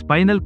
Spinal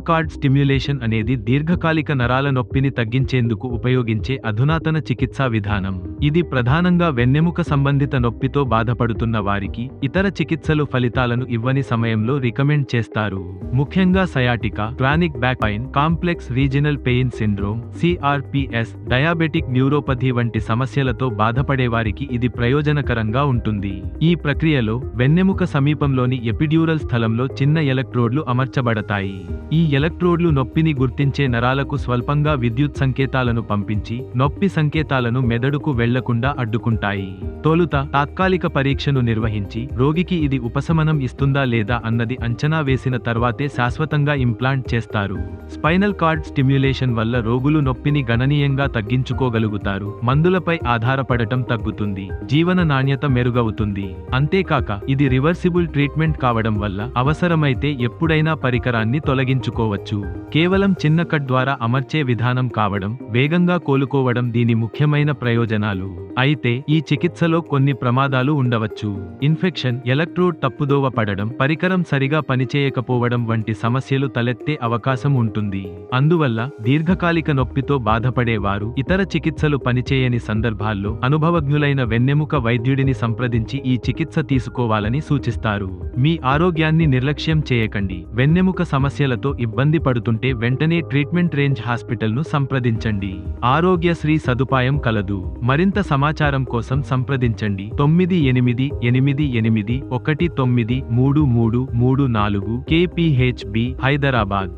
cord stimulation అనేది దీర్ఘకాలిక నరాల నొప్పిని తగ్గించేందుకు ఉపయోగించే అధునాతన చికిత్సా విధానం. ఇది ప్రధానంగా వెన్నెముక సంబంధిత నొప్పితో బాధపడుతున్న వారికి ఇతర చికిత్సలు ఫలితాలను ఇవ్వని సమయంలో రికమెండ్ చేస్తారు. ముఖ్యంగా sciatica, chronic back pain, complex regional pain syndrome (CRPS), diabetic neuropathy వంటి సమస్యలతో బాధపడేవారికి ఇది ప్రయోజనకరంగా ఉంటుంది. ఈ ప్రక్రియలో వెన్నెముక సమీపంలోని ఎపిడ్యూరల్ స్థలంలో చిన్న ఎలక్ట్రోడ్లు అమర్చబడతాయి. ఈ ఎలక్ట్రోడ్లు నొప్పిని గుర్తించే నరాలకు స్వల్పంగా విద్యుత్ సంకేతాలను పంపించి నొప్పి సంకేతాలను మెదడుకు వెళ్లకుండా అడ్డుకుంటాయి. తొలుత తాత్కాలిక పరీక్షను నిర్వహించి రోగికి ఇది ఉపశమనం ఇస్తుందా లేదా అన్నది అంచనా వేసిన తర్వాతే శాశ్వతంగా ఇంప్లాంట్ చేస్తారు. స్పైనల్ కార్డ్ స్టిమ్యులేషన్ వల్ల రోగులు నొప్పిని గణనీయంగా తగ్గించుకోగలుగుతారు, మందులపై ఆధారపడటం తగ్గుతుంది, జీవన నాణ్యత మెరుగవుతుంది. అంతేకాక ఇది రివర్సిబుల్ ట్రీట్మెంట్ కావడం వల్ల అవసరమైతే ఎప్పుడైనా పరికరాన్ని తొలగించుకోవచ్చు. కేవలం చిన్న కట్ ద్వారా అమర్చే విధానం కావడం, వేగంగా కోలుకోవడం దీని ముఖ్యమైన ప్రయోజనాలు. అయితే ఈ చికిత్సలో కొన్ని ప్రమాదాలు ఉండవచ్చు. ఇన్ఫెక్షన్, ఎలక్ట్రోడ్ తప్పుదోవ పడడం, పరికరం సరిగా పనిచేయకపోవడం వంటి సమస్యలు తలెత్తే అవకాశం ఉంటుంది. అందువల్ల దీర్ఘకాలిక నొప్పితో బాధపడేవారు ఇతర చికిత్సలు పనిచేయని సందర్భాల్లో అనుభవజ్ఞులైన వెన్నెముక వైద్యుడిని సంప్రదించి ఈ చికిత్స తీసుకోవాలని సూచిస్తారు. మీ ఆరోగ్యాన్ని నిర్లక్ష్యం చేయకండి. వెన్నెముక సమస్యలతో ఇబ్బంది పడుతుంటే వెంటనే ట్రీట్మెంట్ రేంజ్ హాస్పిటల్ను సంప్రదించండి. ఆరోగ్యశ్రీ సదుపాయం కలదు. మరింత సమాచారం కోసం సంప్రదించండి 9888193334 KPHB, హైదరాబాద్.